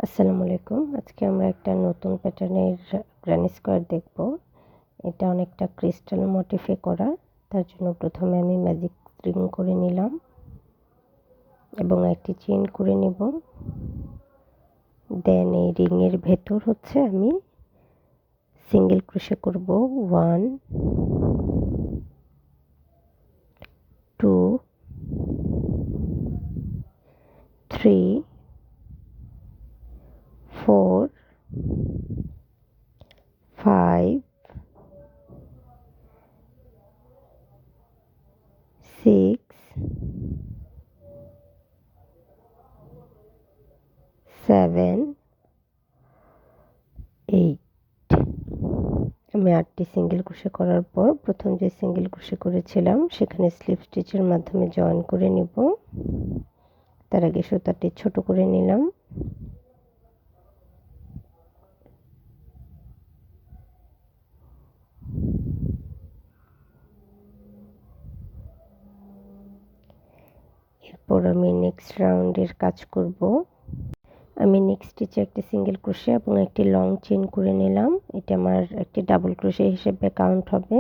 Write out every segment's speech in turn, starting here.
আসসালামু আলাইকুম। আজকে আমরা একটা নতুন প্যাটার্নের গ্র্যানি স্কোয়ার দেখব। এটা অনেকটা ক্রিস্টাল মোটিফে করা। তার জন্য প্রথমে আমি ম্যাজিক রিং করে নিলাম এবং একটি চেইন করে নেব। দেন এই রিংয়ের ভেতর আমি সিঙ্গেল ক্রোশে করব 1 2 3 4 5 6 7 8 আমি 8টি সিঙ্গেল ক্রোশে করার পর প্রথম যে সিঙ্গেল ক্রোশে করেছিলাম সেখানে স্লিপ স্টিচের মাধ্যমে জয়েন করে নিব। তার আগে সুতাটি ছোট করে নিলাম। এরপর আমি নেক্সট রাউন্ডের কাজ করব। আমি নেক্সট স্টিচে একটি সিঙ্গেল ক্রোশে এবং একটি লং চেইন করে নিলাম। এটা আমার একটি ডাবল ক্রোশে হিসেবে কাউন্ট হবে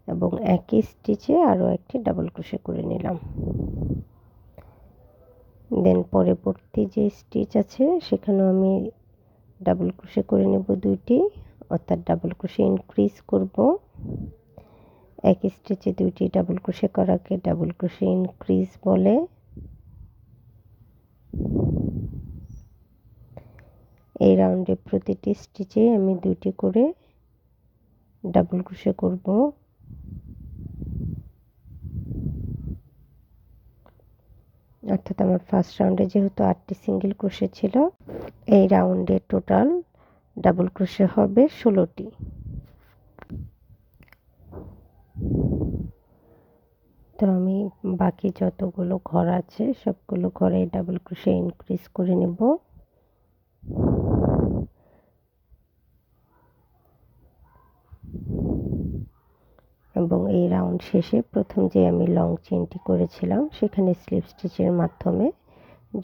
এবং একই স্টিচে আরও একটি ডাবল ক্রোশে করে নিলাম। দেন পরবর্তী যে স্টিচ আছে সেখানেও আমি ডাবল ক্রোশে করে নেব 2টি, অর্থাৎ ডাবল ক্রোশে ইনক্রিজ করব। এক স্টিচে 2টি ডাবল ক্রোশে করাকে ডাবল ক্রোশে ইনক্রিজ বলে। এই রাউন্ডে প্রতিটি স্টিচে আমি 2টি করে ডাবল ক্রোশে করব। অর্থাৎ আমার ফার্স্ট রাউন্ডে যেহেতু 8টি সিঙ্গেল ক্রোশে ছিল, এই রাউন্ডে টোটাল ডাবল ক্রোশে হবে 16টি। তো আমি বাকি যতগুলো ঘর আছে সবগুলো ঘরে ডাবল ক্রোশে ইনক্রিজ করে নেব। এবং এই রাউন্ড শেষে প্রথম যে আমি লং চেইনটি করেছিলাম সেখানে স্লিপ স্টিচের মাধ্যমে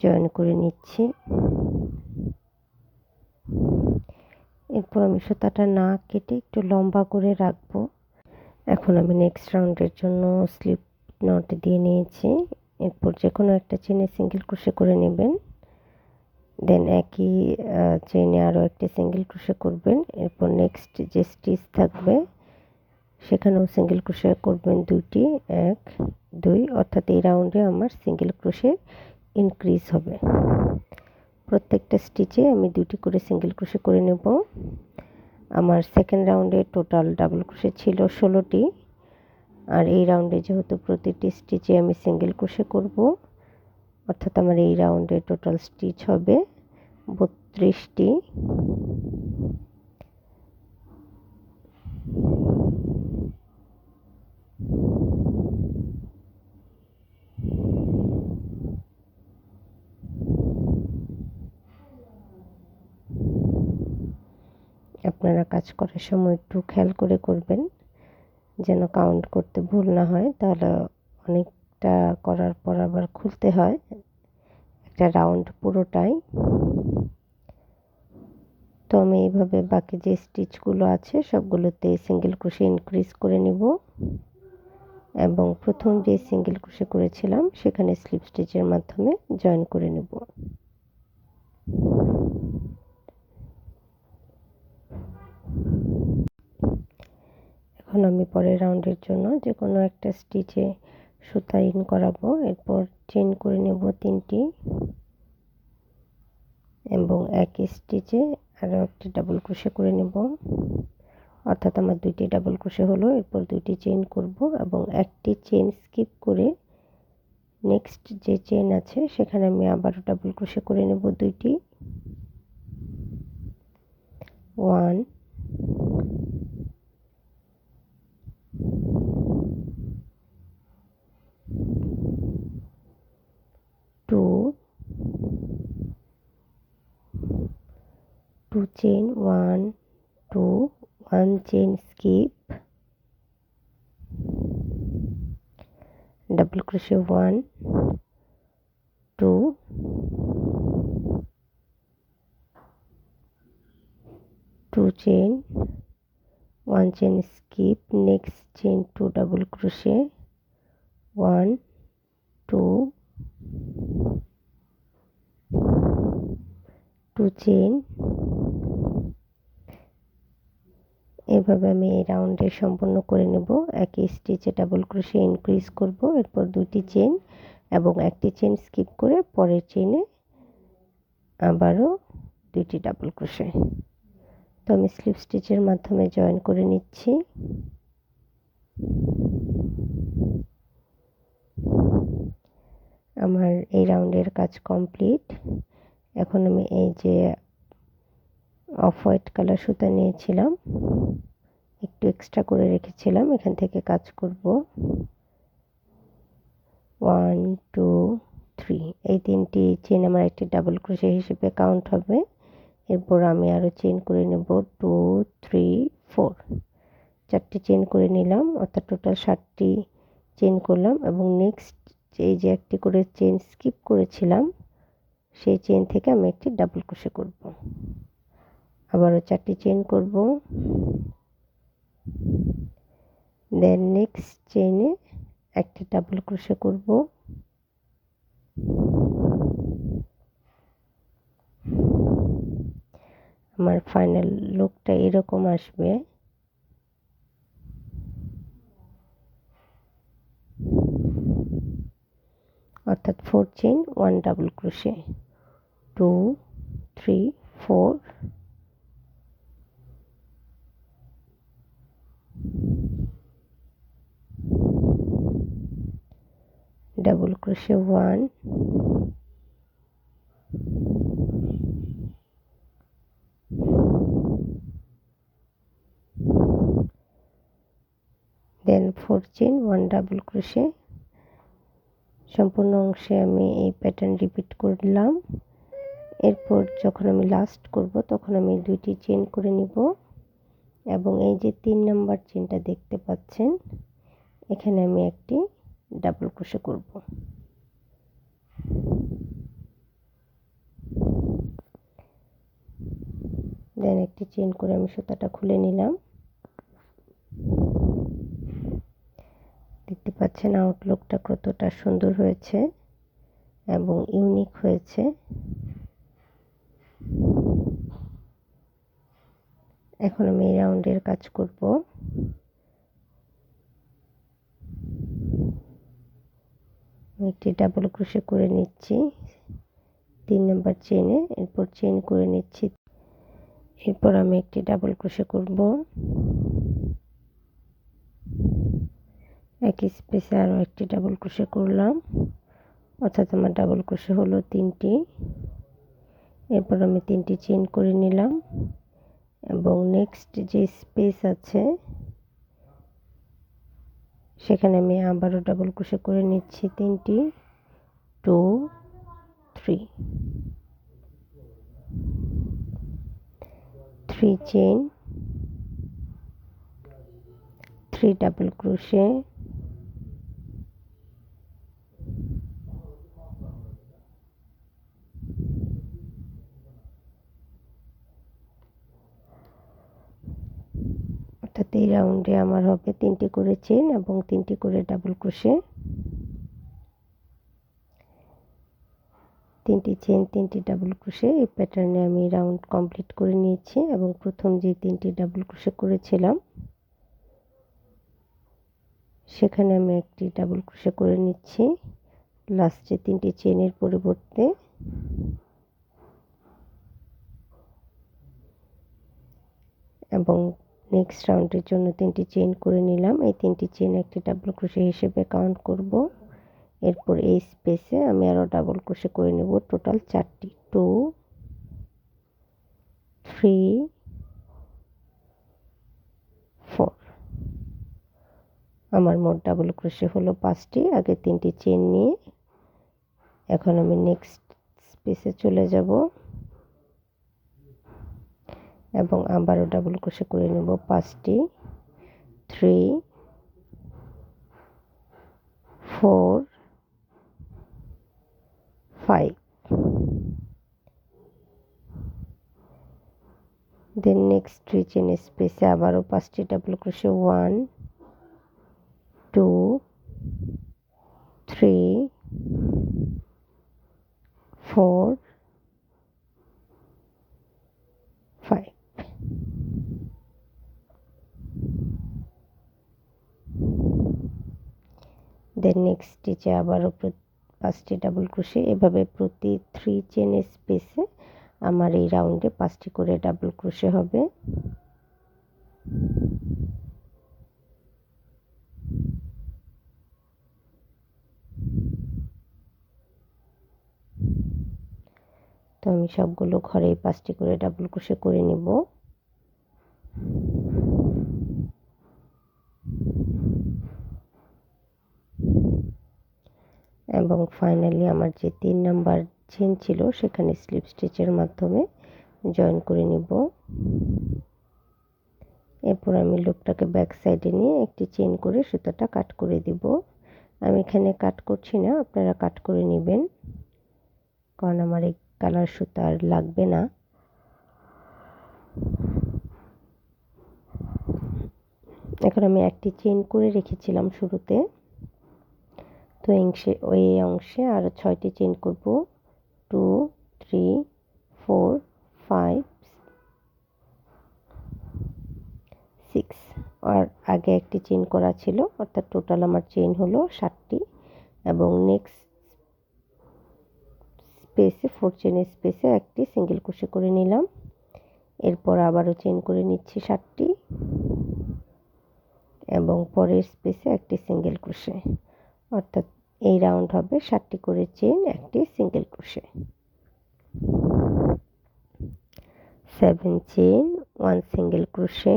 জয়েন করে নিচ্ছি। এরপর আমি সুতাটা না কেটে একটু লম্বা করে রাখবো। এখন আমি নেক্সট রাউন্ডের জন্য স্লিপ নট দিয়ে নিয়েছি। এরপর যে কোনো একটা চেইনে সিঙ্গেল ক্রোশে করে নেবেন। দেন একই চেইনে আরও একটি সিঙ্গেল ক্রোশে করবেন। এরপর নেক্সট যে স্টিচ থাকবে সেখানেও সিঙ্গেল ক্রোশে করবেন 2টি, 1 2, অর্থাৎ এই রাউন্ডে আমার সিঙ্গেল ক্রোশে ইনক্রিজ হবে। প্রত্যেকটা স্টিচে আমি 2টি করে সিঙ্গেল ক্রোশে করে নেব। আমার সেকেন্ড রাউন্ডে টোটাল ডাবল ক্রোশে ছিল 16টি, আর এই রাউন্ডে যেহেতু প্রতিটি স্টিচে আমি সিঙ্গেল ক্রোশে করব, অর্থাৎ আমার এই রাউন্ডে টোটাল স্টিচ হবে 32টি। আপনারা কাজ করার সময় একটু খেয়াল করে করবেন যেন কাউন্ট করতে ভুল না হয়, তাহলে অনেকটা করার পর আবার খুলতে হয় একটা রাউন্ড পুরোটাই। তো আমি এইভাবে বাকি যে স্টিচগুলো আছে সবগুলোতে সিঙ্গেল ক্রোশে ইনক্রিজ করে নেব এবং প্রথম যে সিঙ্গেল ক্রোশে করেছিলাম সেখানে স্লিপ স্টিচের মাধ্যমে জয়েন করে নেব। এখন আমি পরের রাউন্ডের জন্য যে কোনো একটা স্টিচে সুতা ইন করাবো। এরপর চেইন করে নেব 3টি এবং একই স্টিচে আরও একটি ডাবল ক্রোশে করে নেব, অর্থাৎ আমার 2টি ডাবল ক্রোশে হলো। এরপর 2টি চেইন করব এবং একটি চেইন স্কিপ করে নেক্সট যে চেইন আছে সেখানে আমি আবারও ডাবল ক্রোশে করে নেব 2টি, 1 2 2 chain 1 2 1 chain skip, double crochet 1 2 2 chain, 1 chain skip, next chain 2 double crochet, 1 2 2 chain। এভাবে আমি এই রাউন্ডে সম্পূর্ণ করে নেব। একই স্টিচে ডাবল ক্রোশে ইনক্রিজ করব, এরপর দুটি চেন এবং একটি চেন স্কিপ করে পরের চেনে আবারও দুটি ডাবল ক্রোশে। তো আমি স্লিপ স্টিচের মাধ্যমে জয়েন করে নিচ্ছি। আমার এই রাউন্ডের কাজ কমপ্লিট। এখন আমি এই যে অফ হোয়াইট কালার সুতা নিয়েছিলাম, একটু এক্সট্রা করে রেখেছিলাম, এখান থেকে কাজ করব। 1 2 3 এই তিনটি চেন আমার একটি ডাবল ক্রোশে হিসেবে কাউন্ট হবে। এরপর আমি আরও চেন করে নেব 2 3 4, চারটি চেন করে নিলাম, অর্থাৎ টোটাল 7টি চেন করলাম এবং নেক্সট এই যে একটি করে চেন স্কিপ করেছিলাম সেই চেন থেকে আমি একটি ডাবল ক্রোশে করব। আবারও 4টি চেন করব, দেন নেক্সট চেনে একটি ডাবল ক্রোশে করব, আমার ফাইনাল লুকটা এরকম আসবে। অর্থাৎ 4 chain 1 double crochet, 2 3 4, double crochet 1, দেন 4 চেন 1 ডাবল ক্রোশে। সম্পূর্ণ অংশে আমি এই প্যাটার্ন রিপিট করলাম। এরপর যখন আমি লাস্ট করব তখন আমি দুইটি চেন করে নিব এবং এই যে 3 নাম্বার চেনটা দেখতে পাচ্ছেন এখানে আমি একটি ডাবল ক্রোশে করব। দেন একটি চেন করে আমি সুতাটা খুলে নিলাম। দেখতে পাচ্ছেন আউটলুকটা কতটা সুন্দর হয়েছে এবং ইউনিক হয়েছে। এখন আমি এই রাউন্ডের কাজ করব। একটি ডাবল ক্রোশে করে নিচ্ছি 3 নাম্বার চেনে, এরপর চেন করে নিচ্ছি, এরপর আমি একটি ডাবল ক্রোশে করব, একই স্পেসে আরও একটি ডাবল ক্রোশে করলাম, অর্থাৎ আমার ডাবল ক্রোশে হলো 3টি। এরপর আমি 3টি চেন করে নিলাম এবং নেক্সট যে স্পেস আছে সেখানে আমি আবারও ডাবল ক্রোশে করে নিচ্ছি 3টি, 2 3, 3 চেন, 3 ডাবল ক্রোশে, অর্থাৎ এই রাউন্ডে আমার হবে 3টি করে চেন এবং 3টি করে ডাবল ক্রোশে। 3টি চেন 3টি ডাবল ক্রোশে এই প্যাটার্নে আমি রাউন্ড কমপ্লিট করে নিয়েছি এবং প্রথম যে 3টি ডাবল ক্রোশে করেছিলাম সেখানে আমি একটি ডাবল ক্রোশে করে নিচ্ছি লাস্টে 3টি চেনের পরিবর্তে। এবং নেক্সট রাউন্ডের জন্য 3টি চেন করে নিলাম, এই 3টি চেন একটি ডাবল ক্রোশে হিসেবে কাউন্ট করব। এরপর এই স্পেসে আমি আরও ডাবল ক্রোশে করে নেব টোটাল 4টি, 2 3 4, আমার মোট ডাবল ক্রোশে হলো 5টি। আগে 3টি চেন নিয়ে এখন আমি নেক্সট স্পেসে চলে যাব এবং আবারও ডাবল ক্রোশে করে নেব 5টি, 3 4 5, দেন নেক্সট 3 চেন স্পেসে আবারও 5টি ডাবল ক্রোশে 1 2 3 4 5 দেন নেক্সট স্টিচে আবারও 5টি ডাবল ক্রোশে। এভাবে প্রতি 3 চেন স্পেসে আমার এই রাউন্ডে 5টি করে ডাবল ক্রোশে হবে। তো আমি সবগুলো ঘরেই 5টি করে ডাবল ক্রোশে করে নিব। এবং ফাইনালি আমার যে 3 নাম্বার চেন ছিল সেখানে স্লিপ স্টিচের মাধ্যমে জয়েন করে নিব। এরপর আমি লুপটাকে ব্যাক সাইডে নিয়ে একটি চেন করে সুতাটা কাট করে দিব। আমি এখানে কাট করছি না, আপনারা কাট করে নেবেন, কারণ আমার এই কালার সুতা আর লাগবে না। এখন আমি একটি চেন করে রেখেছিলাম শুরুতে, তো ওই অংশে আরও 6টি চেন করব। 2 3 4 5 6 আর আগে একটি চেন করা ছিল, অর্থাৎ টোটাল আমার চেন হলো 7টি। এবং নেক্সট স্পেসে 4 চেন স্পেসে একটি সিঙ্গেল ক্রোশে করে নিলাম। এরপর আবারও চেন করে নিচ্ছি 7টি এবং পরের স্পেসে একটি সিঙ্গেল ক্রোশে, অর্থাৎ এই রাউন্ড হবে 7টি করে চেন, একটি single crochet. 7 chain 1 single crochet,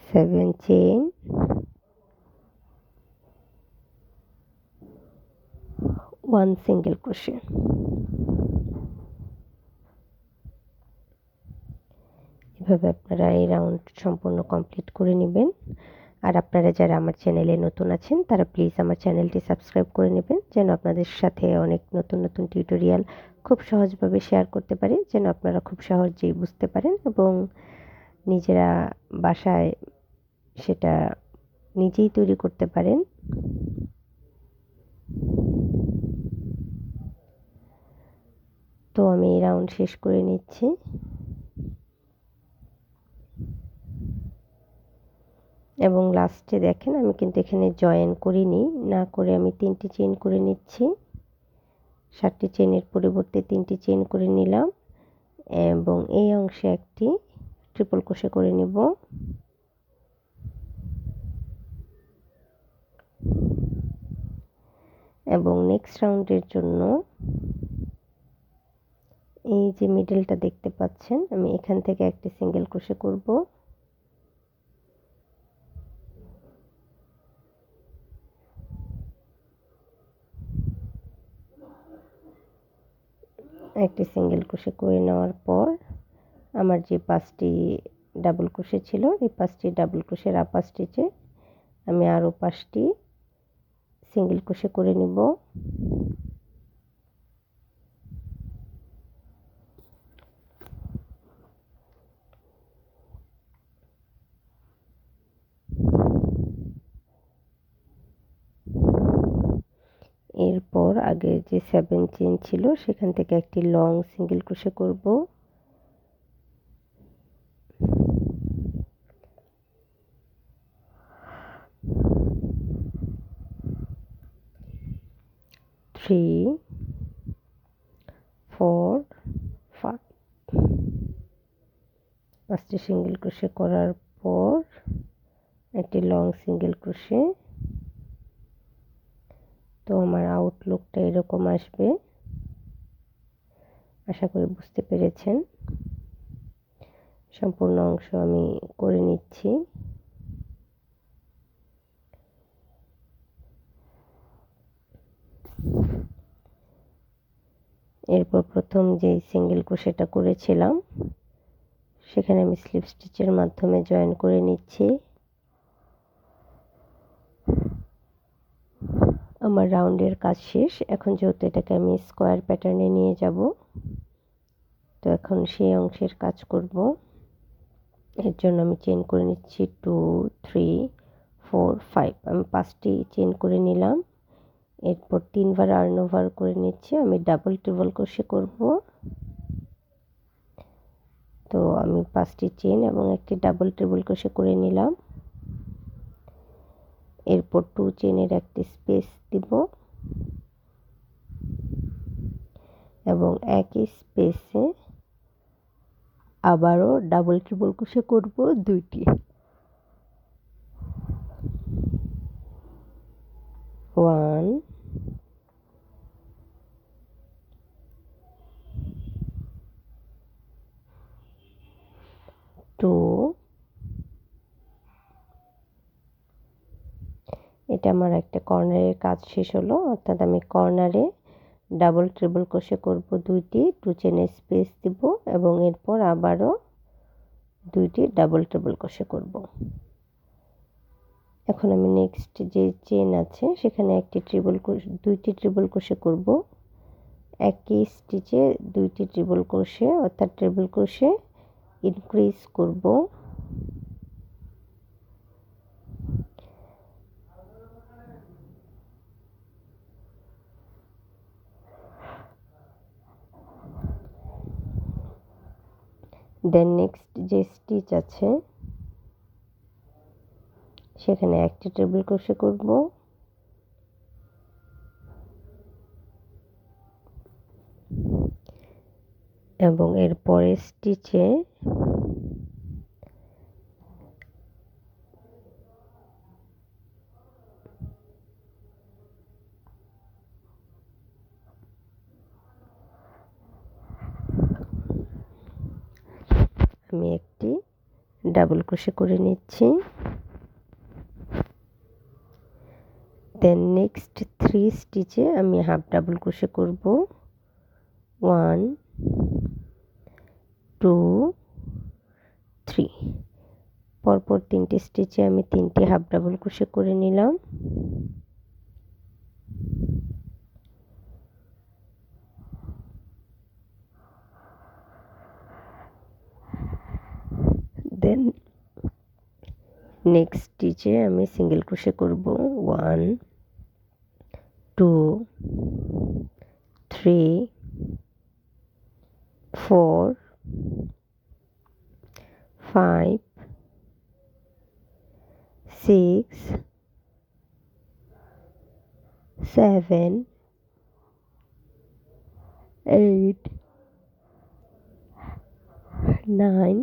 7 chain 1 single crochet. এভাবে আপনারা এই রাউন্ড সম্পূর্ণ কমপ্লিট করে নেবেন। আর আপনারা যারা আমার চ্যানেলে নতুন আছেন তারা প্লিজ আমার চ্যানেলটি সাবস্ক্রাইব করে নেবেন, যেন আপনাদের সাথে অনেক নতুন নতুন টিউটোরিয়াল খুব সহজভাবে শেয়ার করতে পারি, যেন আপনারা খুব সহজেই বুঝতে পারেন এবং নিজেরা বাসায় সেটা নিজেই তৈরি করতে পারেন। তো আমি এই রাউন্ড শেষ করে নিচ্ছি। এবং লাস্টে দেখেন আমি কিন্তু এখানে জয়েন করিনি, না করে আমি 3টি চেন করে নিচ্ছি। 7টি চেনের পরিবর্তে 3টি চেন করে নিলাম এবং এই অংশে একটি ট্রিপল ক্রোশে করে নিব। এবং নেক্সট রাউন্ডের জন্য এই যে মিডলটা দেখতে পাচ্ছেন, আমি এখান থেকে একটি সিঙ্গেল ক্রোশে করব। একটি সিঙ্গেল ক্রোশে করে নেওয়ার পর আমার যে 5টি ডাবল ক্রোশে ছিল, এই 5টি ডাবল ক্রোশের আপার স্টিচে আমি আরও 5টি সিঙ্গেল ক্রোশে করে নিব। এরপর আগে যে 7 চেন ছিল সেখান থেকে একটি লং সিঙ্গেল ক্রোশে করব। থ্রি 4 5 5টি সিঙ্গেল ক্রোশে করার পর একটি লং সিঙ্গেল ক্রোশে। তো আমার আউটলুকটা এরকম আসবে, আশা করি বুঝতে পেরেছেন। সম্পূর্ণ অংশ আমি করে নিচ্ছি। এরপর প্রথম যে সিঙ্গেল ক্রোশেটা করেছিলাম সেখানে আমি স্লিপ স্টিচের মাধ্যমে জয়েন করে নিচ্ছি। আমার রাউন্ডের কাজ শেষ। এখন যেহেতু এটাকে আমি স্কোয়ার প্যাটার্নে নিয়ে যাব, তো এখন সেই অংশের কাজ করব। এর জন্য আমি চেইন করে নিচ্ছি 2 3 4 5। আমি 5টি চেইন করে নিলাম। এরপর 3বার আর্ন ওভার করে নিচ্ছি। আমি ডাবল ট্রিপল ক্রোশে করব। তো আমি 5টি চেইন এবং একটি ডাবল ট্রিপল ক্রোশে করে নিলাম। এরপর 2 চেইনের একটি স্পেস দিব এবং একই স্পেসে আবারও ডাবল ট্রিপল ক্রোশে করব 2টি। 1 2। এটা আমার একটা কর্নারের কাজ শেষ হলো, অর্থাৎ আমি কর্নারে ডাবল ট্রিপল ক্রোশে করব 2টি, 2 চেইনের স্পেস দিব এবং এরপর আবারও 2টি ডাবল ট্রিপল ক্রোশে করব। এখন আমি নেক্সট যে চেইন আছে সেখানে একটি ট্রিপল ক্রোশে 2টি ট্রিপল ক্রোশে করব। একই স্টিচে 2টি ট্রিপল ক্রোশে, অর্থাৎ ট্রিপল ক্রোশে ইনক্রিজ করব। দেন নেক্সট যে স্টিচ আছে সেখানে একটি ট্রিপল ক্রোশে করব এবং এর পরের স্টিচে আমি একটি ডাবল ক্রোশে করে নিচ্ছি। দেন নেক্সট 3 স্টিচে আমি হাফ ডাবল ক্রোশে করব। 1 2 3। পরপর 3টি স্টিচে আমি 3টি হাফ ডাবল ক্রোশে করে নিলাম। দেন নেক্সট স্টিচে আমি সিঙ্গেল ক্রোশে করব। 1 2 3 4 5 6 7 8 9।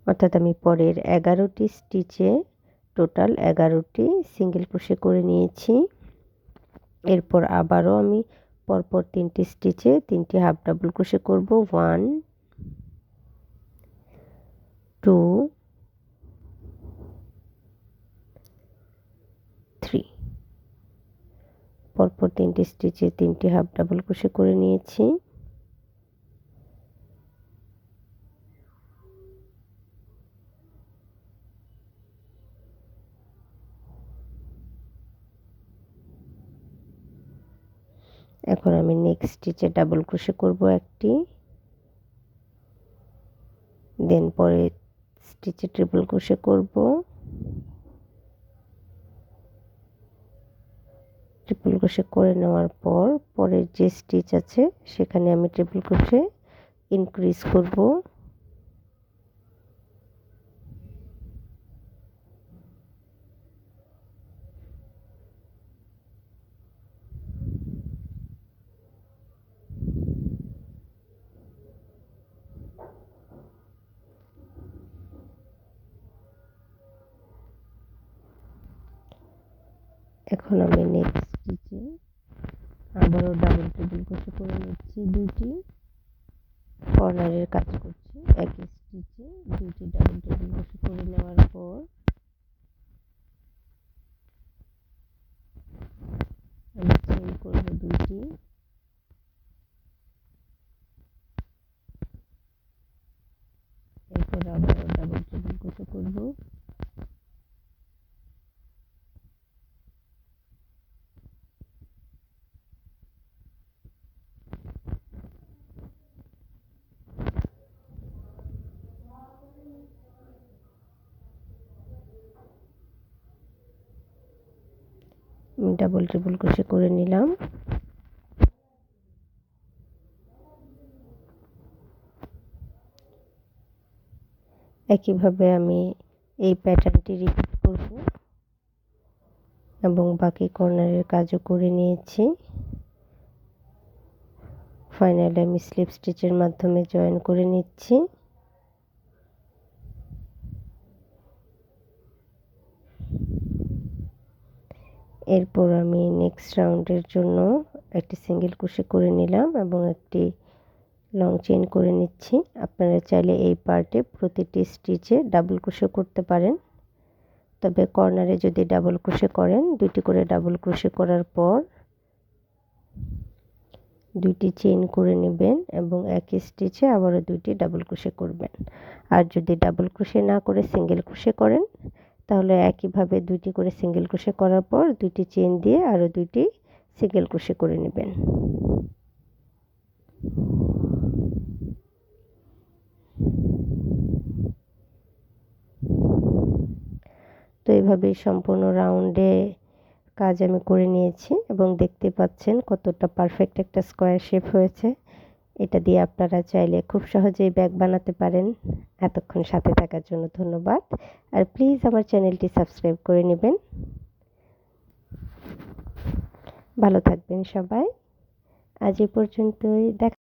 অর্থাৎ আমি পরের 11টি স্টিচে টোটাল 11টি সিঙ্গেল ক্রোশে করে নিয়েছি। এরপর আবারও আমি পরপর 3টি স্টিচে 3টি হাফ ডাবল ক্রোশে করব। 1 2 3। পরপর 3টি স্টিচে 3টি হাফ ডাবল ক্রোশে করে নিয়েছি। এখন আমি নেক্সট স্টিচে ডাবল ক্রোশে করব একটি, দেন পরে স্টিচে ট্রিপল ক্রোশে করব। ট্রিপল ক্রোশে করে নেওয়ার পর পরের যে স্টিচ আছে সেখানে আমি ট্রিপল ক্রোশে ইনক্রিজ করব। এখন আমি নেক্সট স্টিচে আবারও ডাবল ট্রিপল ক্রোশে করে নিচ্ছি 2টি, কর্নারের কাজ করছি। একই স্টিচে 2টি ডাবল ট্রিপল ক্রোশে করে নেওয়ার পর আমি চেইন করব 2টি, এরপর আবারও ডাবল ট্রিপল ক্রোশে করব। ডাবল ট্রিপল ক্রোশে করে নিলাম। একইভাবে আমি এই প্যাটার্নটি রিপিট করব এবং বাকি কর্নারের কাজও করে নিয়েছি। ফাইনালি আমি স্লিপ স্টিচের মাধ্যমে জয়েন করে নিচ্ছি। এরপর আমি নেক্সট রাউন্ডের জন্য একটি সিঙ্গেল ক্রোশে করে নিলাম এবং একটি লং চেইন করে নিচ্ছি। আপনারা চাইলে এই পার্টে প্রতিটি স্টিচে ডাবল ক্রোশে করতে পারেন, তবে কর্নারে যদি ডাবল ক্রোশে করেন, দুটি করে ডাবল ক্রোশে করার পর দুইটি চেইন করে নেবেন এবং একই স্টিচে আবারও দুইটি ডাবল ক্রোশে করবেন। আর যদি ডাবল ক্রোশে না করে সিঙ্গেল ক্রোশে করেন, তাহলে একইভাবে দুইটি করে সিঙ্গেল ক্রোশে করার পর দুইটি চেইন দিয়ে আরও দুইটি সিঙ্গেল ক্রোশে করে নেবেন। তো এইভাবেই সম্পূর্ণ রাউন্ডে কাজ আমি করে নিয়েছি এবং দেখতে পাচ্ছেন কতটা পারফেক্ট একটা স্কোয়ার শেপ হয়েছে। এটা দিয়ে আপনারা চাইলে খুব সহজেই ব্যাগ বানাতে পারেন। এতক্ষণ সাথে থাকার জন্য ধন্যবাদ। আর প্লিজ আমার চ্যানেলটি সাবস্ক্রাইব করে নেবেন। ভালো থাকবেন সবাই। আজ এ পর্যন্তই।